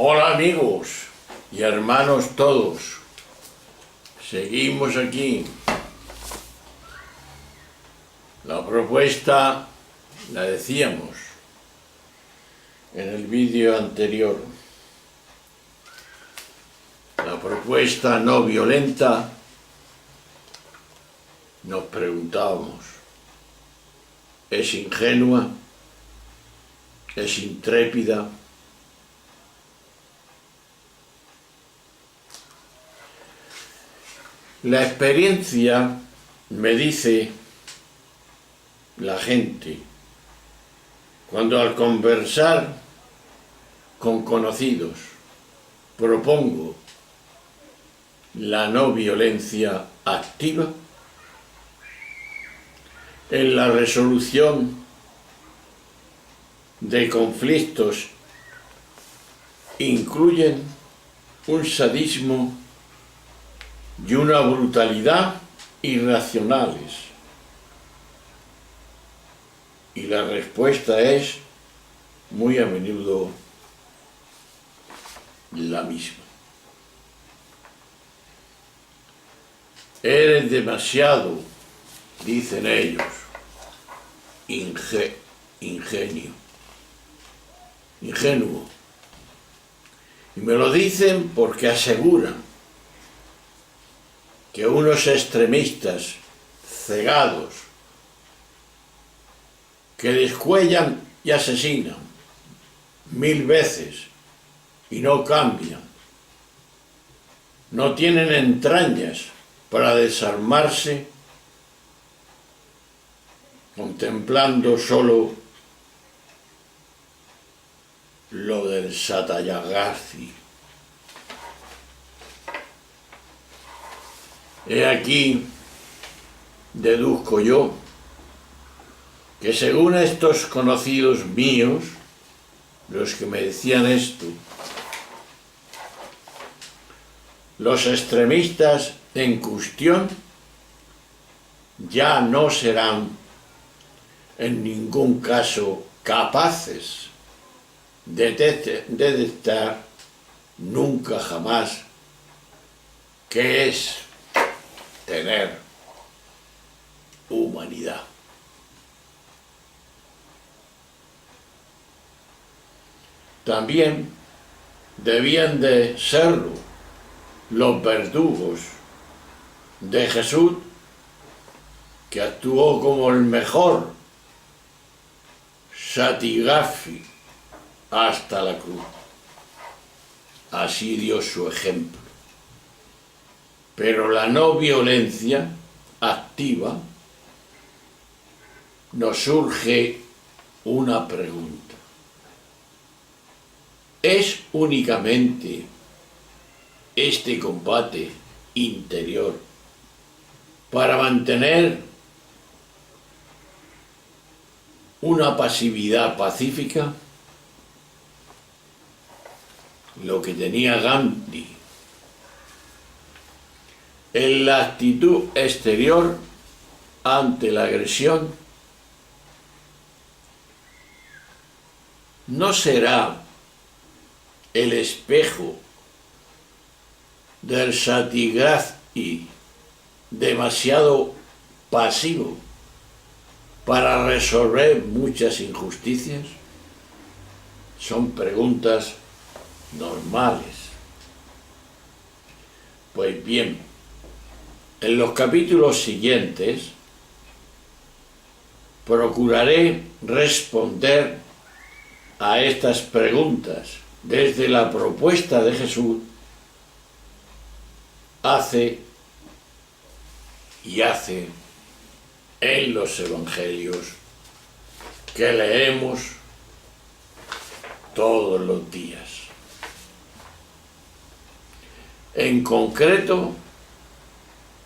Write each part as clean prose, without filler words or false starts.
Hola amigos y hermanos todos, seguimos aquí. La propuesta la decíamos en el vídeo anterior. La propuesta no violenta, nos preguntábamos, ¿es ingenua? ¿Es intrépida? La experiencia me dice la gente, cuando al conversar con conocidos propongo la no violencia activa, en la resolución de conflictos incluyen un sadismo y una brutalidad irracionales. Y la respuesta es muy a menudo la misma. Eres demasiado, dicen ellos, ingenuo. Y me lo dicen porque aseguran que unos extremistas cegados que descuellan y asesinan 1000 veces y no cambian, no tienen entrañas para desarmarse contemplando solo lo del Satayagasti. He aquí, deduzco yo, que según estos conocidos míos, los que me decían esto, los extremistas en cuestión ya no serán en ningún caso capaces de detectar nunca jamás qué es tener humanidad. También debían de serlo los verdugos de Jesús, que actuó como el mejor Satyagrahi hasta la cruz. Así dio su ejemplo. Pero la no violencia activa nos surge una pregunta. ¿Es únicamente este combate interior para mantener una pasividad pacífica? Lo que tenía Gandhi en la actitud exterior ante la agresión no será el espejo del Satyagrahi demasiado pasivo para resolver muchas injusticias. Son preguntas normales. Pues bien, en los capítulos siguientes procuraré responder a estas preguntas desde la propuesta de Jesús hace en los evangelios que leemos todos los días. En concreto,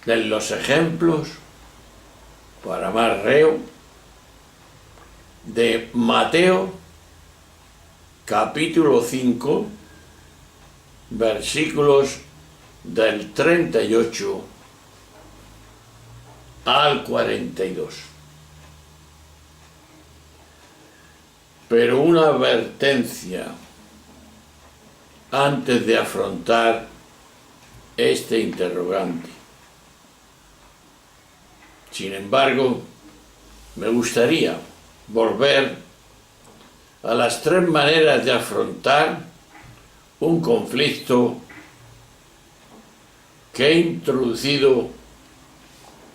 en los ejemplos, para más reo, de Mateo, capítulo 5, versículos del 38 al 42. Pero una advertencia antes de afrontar este interrogante. Sin embargo, me gustaría volver a las tres maneras de afrontar un conflicto que he introducido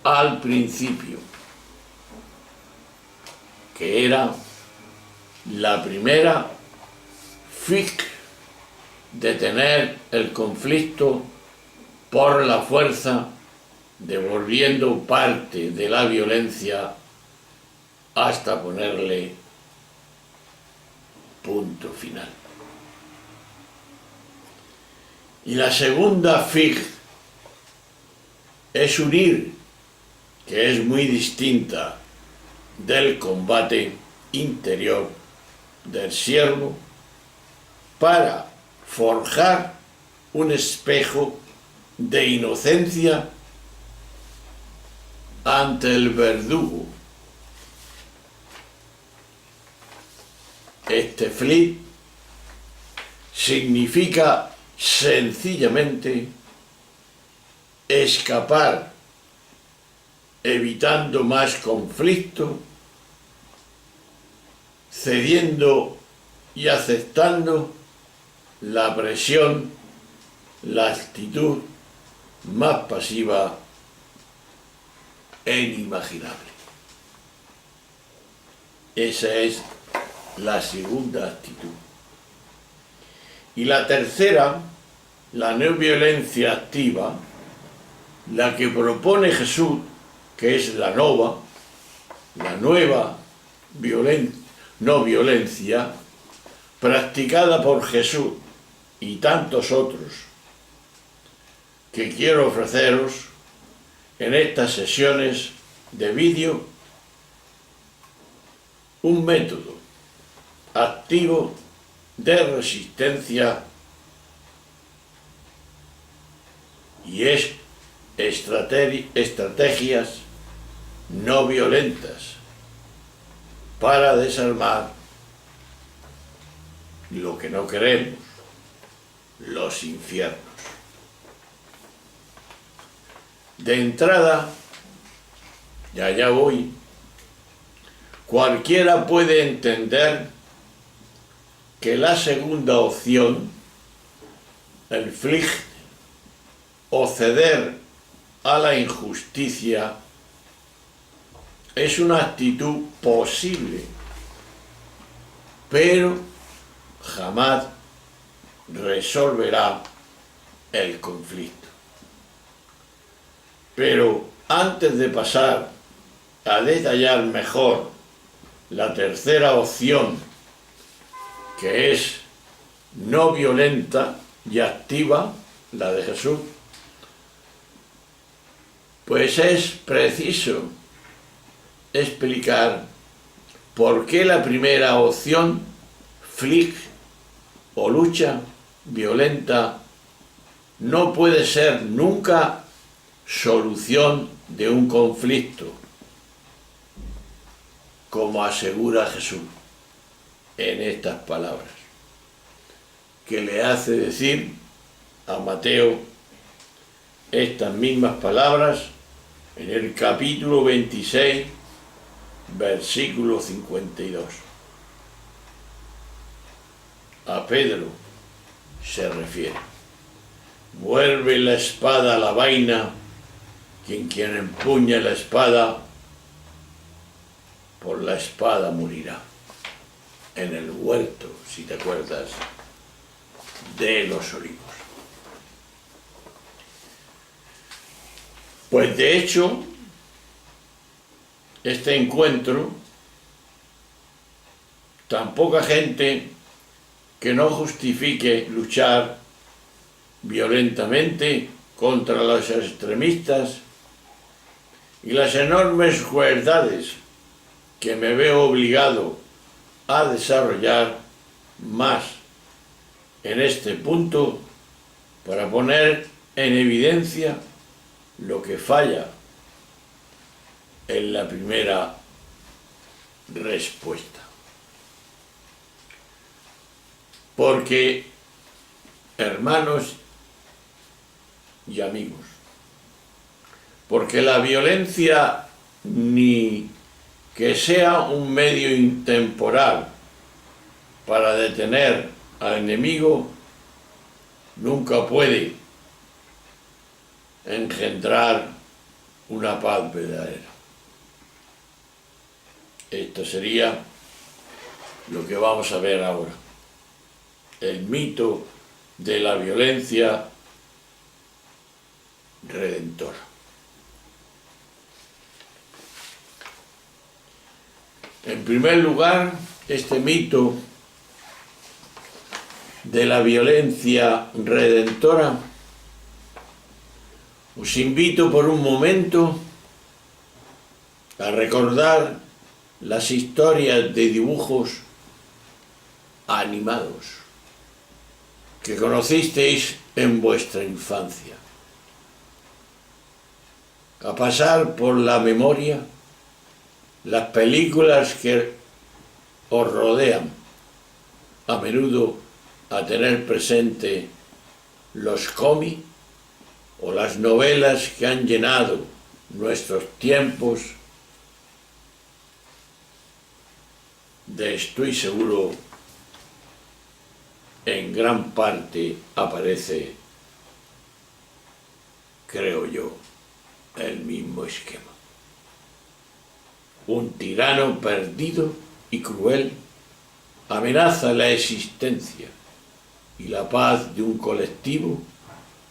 al principio, que era la primera, detener el conflicto por la fuerza, devolviendo parte de la violencia hasta ponerle punto final. Y la segunda es unir, que es muy distinta del combate interior del siervo, para forjar un espejo de inocencia ante el verdugo. Este significa sencillamente escapar, evitando más conflicto, cediendo y aceptando la presión, la actitud más pasiva e inimaginable. Esa es la segunda actitud. Y la tercera, la no violencia activa, la que propone Jesús, que es la nueva no violencia, practicada por Jesús y tantos otros, que quiero ofreceros en estas sesiones de vídeo, un método activo de resistencia y es estrategias no violentas para desarmar lo que no queremos, los infiernos. De entrada, ya voy, cualquiera puede entender que la segunda opción, el o ceder a la injusticia, es una actitud posible, pero jamás resolverá el conflicto. Pero antes de pasar a detallar mejor la tercera opción, que es no violenta y activa, la de Jesús, pues es preciso explicar por qué la primera opción, o lucha violenta, no puede ser nunca solución de un conflicto, como asegura Jesús en estas palabras, que le hace decir a Mateo estas mismas palabras en el capítulo 26, versículo 52. A Pedro se refiere: vuelve la espada a la vaina, quien empuña la espada, por la espada morirá. En el huerto, si te acuerdas, de los Olivos. Pues de hecho, este encuentro, tan poca gente que no justifique luchar violentamente contra los extremistas y las enormes crueldades que me veo obligado a desarrollar más en este punto para poner en evidencia lo que falla en la primera respuesta. Porque hermanos y amigos. Porque la violencia, ni que sea un medio intemporal para detener al enemigo, nunca puede engendrar una paz verdadera. Esto sería lo que vamos a ver ahora. El mito de la violencia redentora. En primer lugar, este mito de la violencia redentora, os invito por un momento a recordar las historias de dibujos animados que conocisteis en vuestra infancia, a pasar por la memoria las películas que os rodean, a menudo a tener presente los cómics o las novelas que han llenado nuestros tiempos. De estoy seguro, en gran parte aparece, creo yo, el mismo esquema. Un tirano perdido y cruel amenaza la existencia y la paz de un colectivo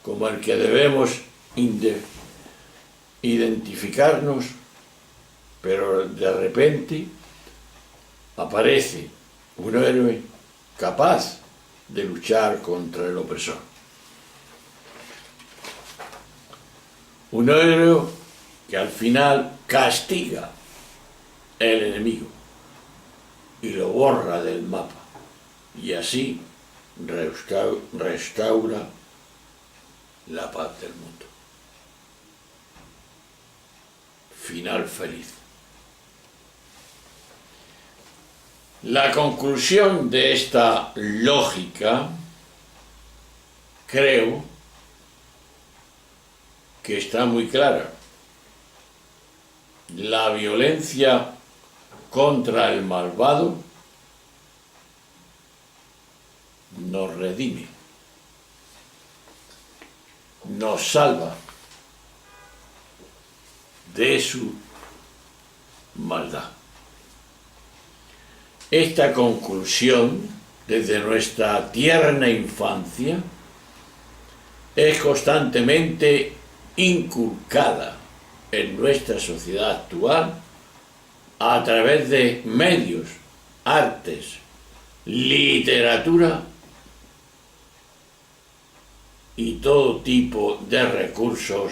como el que debemos identificarnos, pero de repente aparece un héroe capaz de luchar contra el opresor. Un héroe que al final castiga el enemigo y lo borra del mapa, y así restaura la paz del mundo. Final feliz. La conclusión de esta lógica, creo que está muy clara. La violencia contra el malvado nos redime, nos salva de su maldad. Esta conclusión, desde nuestra tierna infancia, es constantemente inculcada en nuestra sociedad actual a través de medios, artes, literatura y todo tipo de recursos,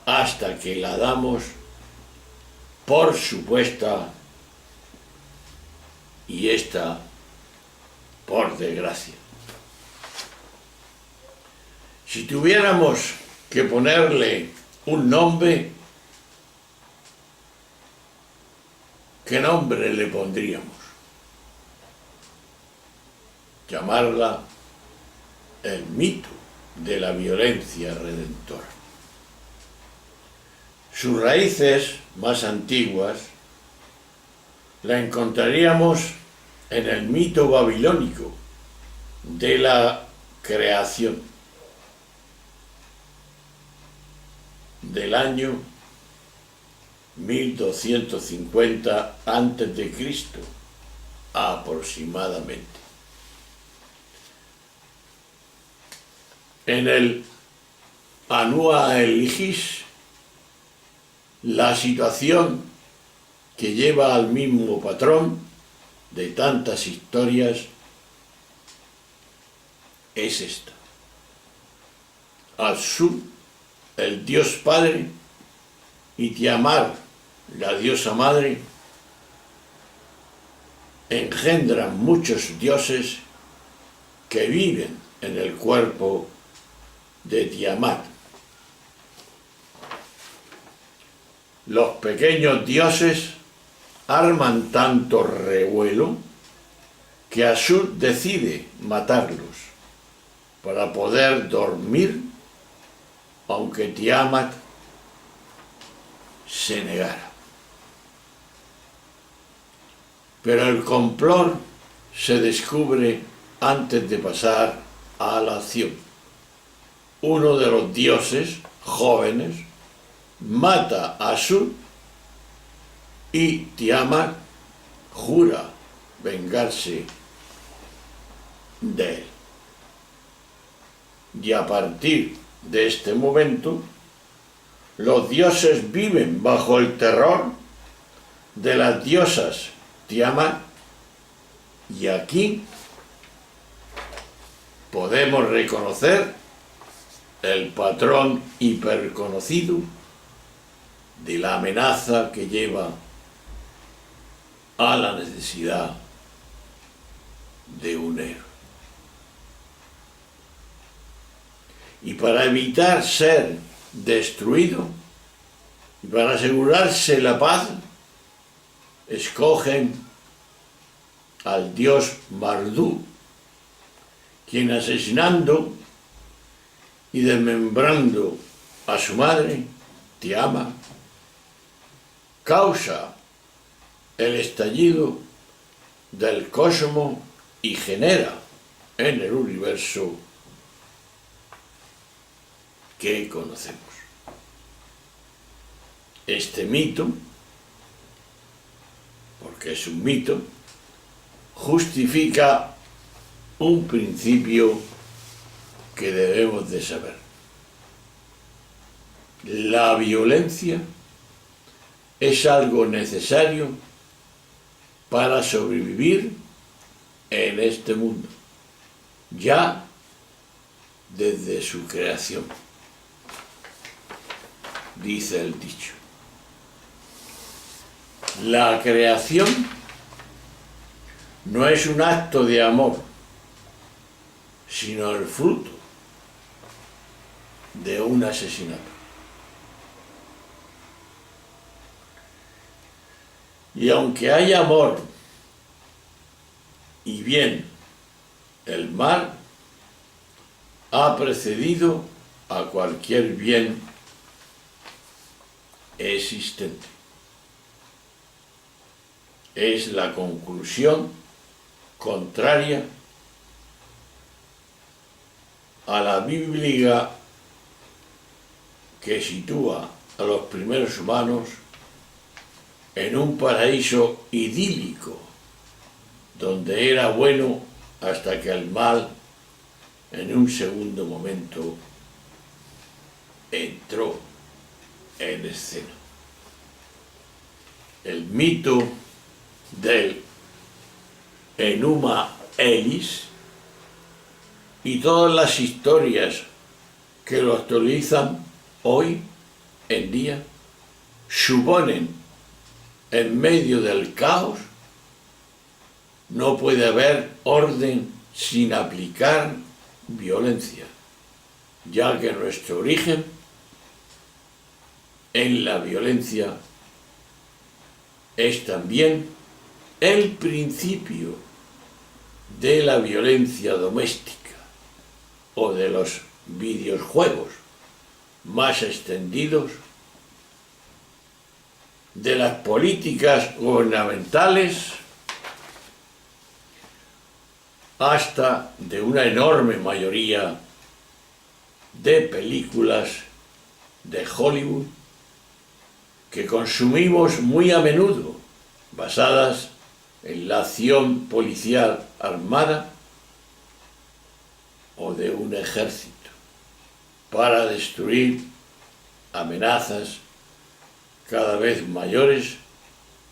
hasta que la damos por supuesta, y esta por desgracia. Si tuviéramos que ponerle un nombre, ¿qué nombre le pondríamos? Llamarla el mito de la violencia redentora. Sus raíces más antiguas la encontraríamos en el mito babilónico de la creación del año 1250 a.C. aproximadamente. En el Anua Eligis, la situación que lleva al mismo patrón de tantas historias es esta. Al-Sur, el dios padre, y Tiamat, la diosa madre, engendran muchos dioses que viven en el cuerpo de Tiamat. Los pequeños dioses arman tanto revuelo que Asur decide matarlos para poder dormir, aunque Tiamat se negara. Pero el complot se descubre antes de pasar a la acción. Uno de los dioses jóvenes mata a Sut y Tiamat jura vengarse de él. Y a partir de este momento, los dioses viven bajo el terror de las diosas Tiamat, y aquí podemos reconocer el patrón hiperconocido de la amenaza que lleva a la necesidad de un héroe. Y para evitar ser destruido y para asegurarse la paz, escogen al dios Marduk, quien asesinando y desmembrando a su madre, Tiamat, causa el estallido del cosmos y genera en el universo que conocemos. Este mito, porque es un mito, justifica un principio que debemos de saber. La violencia es algo necesario para sobrevivir en este mundo, ya desde su creación, dice el dicho. La creación no es un acto de amor, sino el fruto de un asesinato. Y aunque hay amor y bien, el mal ha precedido a cualquier bien existente. Es la conclusión contraria a la Biblia, que sitúa a los primeros humanos en un paraíso idílico, donde era bueno hasta que el mal, en un segundo momento, entró en escena. El mito del Enuma Elis y todas las historias que lo actualizan hoy en día suponen, en medio del caos, no puede haber orden sin aplicar violencia, ya que nuestro origen en la violencia es también el principio de la violencia doméstica o de los videojuegos más extendidos, de las políticas gubernamentales, hasta de una enorme mayoría de películas de Hollywood que consumimos muy a menudo, basadas en la acción policial armada o de un ejército para destruir amenazas cada vez mayores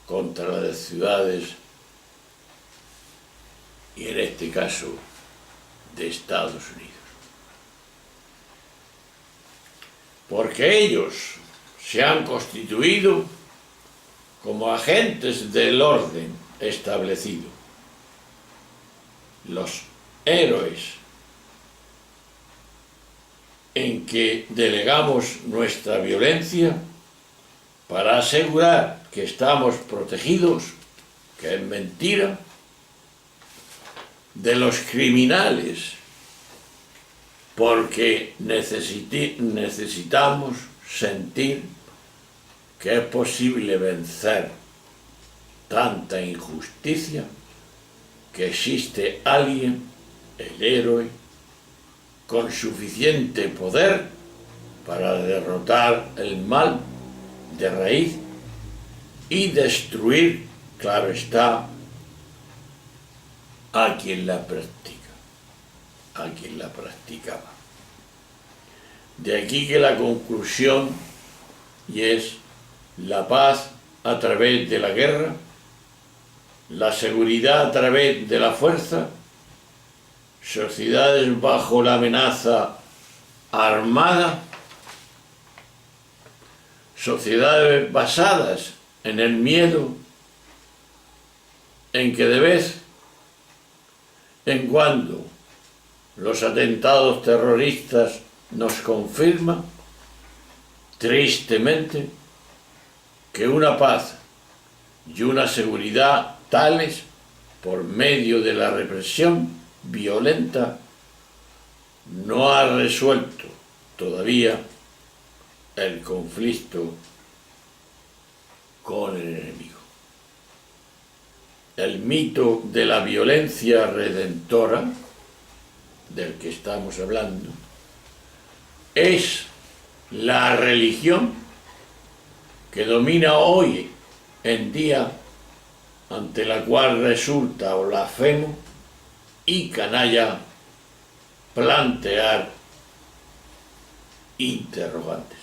contra las ciudades y, en este caso, de Estados Unidos. Porque ellos se han constituido como agentes del orden establecido. Los héroes en que delegamos nuestra violencia para asegurar que estamos protegidos, que es mentira, de los criminales porque necesitamos sentir que es posible vencer tanta injusticia, que existe alguien, el héroe, con suficiente poder para derrotar el mal de raíz y destruir, claro está, a quien la practica, a quien la practicaba. De aquí que la conclusión, y es la paz a través de la guerra, la seguridad a través de la fuerza, sociedades bajo la amenaza armada, sociedades basadas en el miedo, en que de vez en cuando los atentados terroristas nos confirman, tristemente, que una paz y una seguridad tales, por medio de la represión violenta, no ha resuelto todavía el conflicto con el enemigo. El mito de la violencia redentora, del que estamos hablando, es la religión que domina hoy en día, ante la cual resulta blasfemo y canalla plantear interrogantes.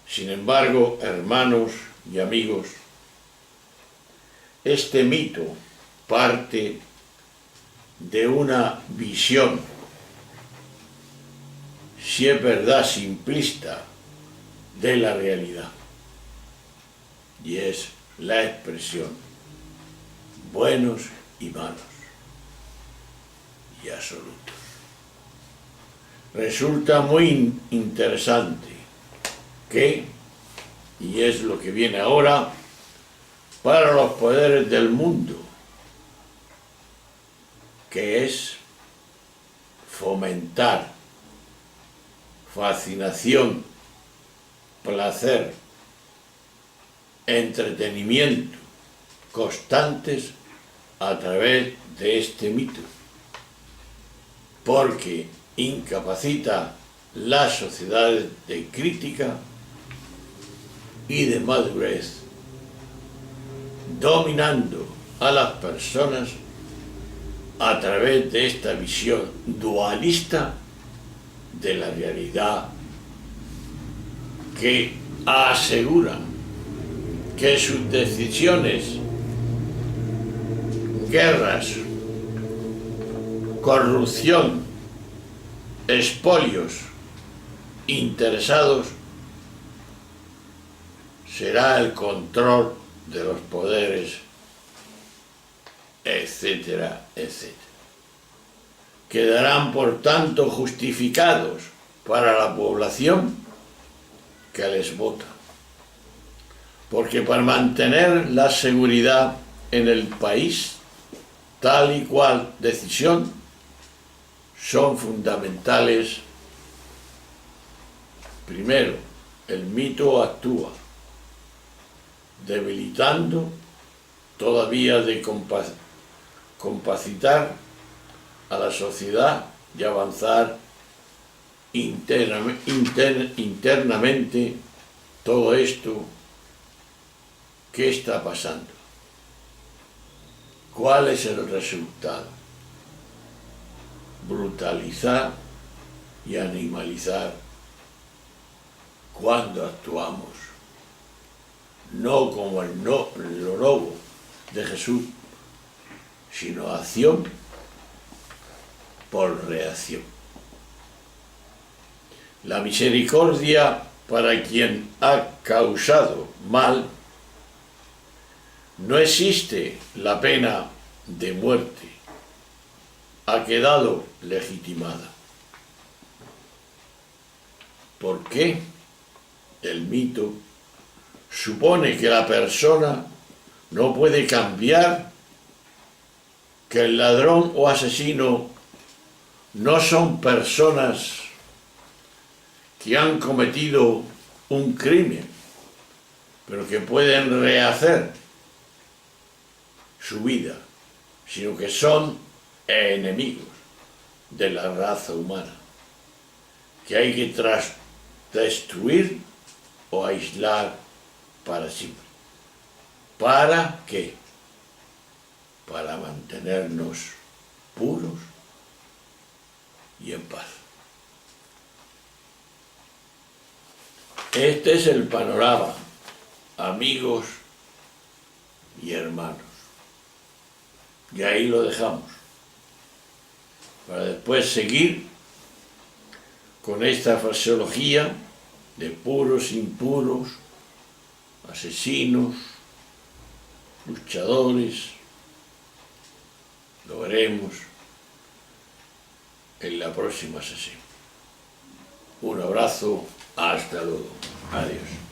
Sin embargo, hermanos y amigos, este mito parte de una visión, si es verdad, simplista de la realidad, y es la expresión buenos y malos y absolutos. Resulta muy interesante que, y es lo que viene ahora, para los poderes del mundo, que es fomentar fascinación, placer, entretenimiento constantes a través de este mito, porque incapacita las sociedades de crítica y de madurez, dominando a las personas a través de esta visión dualista de la realidad, que asegura que sus decisiones, guerras, corrupción, expolios interesados será el control de los poderes, etcétera, etcétera. Quedarán, por tanto, justificados para la población que les vota, porque para mantener la seguridad en el país, tal y cual decisión, son fundamentales. Primero, el mito actúa, debilitando todavía de capacitar a la sociedad y avanzar internamente todo esto que está pasando. ¿Cuál es el resultado? Brutalizar y animalizar cuando actuamos, no como el lobo de Jesús, sino acción por reacción. La misericordia para quien ha causado mal. No existe la pena de muerte, ha quedado legitimada. ¿Por qué? El mito supone que la persona no puede cambiar, que el ladrón o asesino no son personas que han cometido un crimen, pero que pueden rehacer su vida, sino que son enemigos de la raza humana, que hay que destruir o aislar para siempre. ¿Para qué? Para mantenernos puros y en paz. Este es el panorama, amigos y hermanos. Y ahí lo dejamos, para después seguir con esta fraseología de puros, impuros, asesinos, luchadores. Lo veremos en la próxima sesión. Un abrazo, hasta luego, adiós.